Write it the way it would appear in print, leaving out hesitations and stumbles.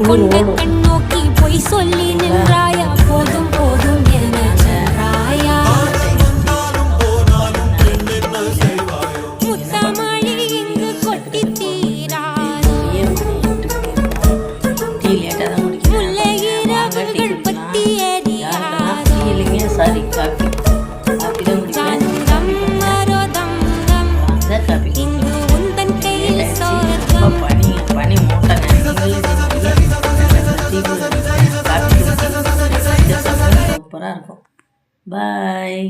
கொண்ட கண்ணோக்கி பொய் சொல்லி நின்றாயா போதும் போதும் என சென்றாயா முத்தமழி இங்கு கொட்டி தீராது முல்லை இரவுகள் பத்தி எரியாது சாரி காப்பி சந்தம் மரோதம் இங்கு உந்தன் கையில் சொர்க்கம் பனி மூட்டை சூப்பராக இருக்கும். பாய்.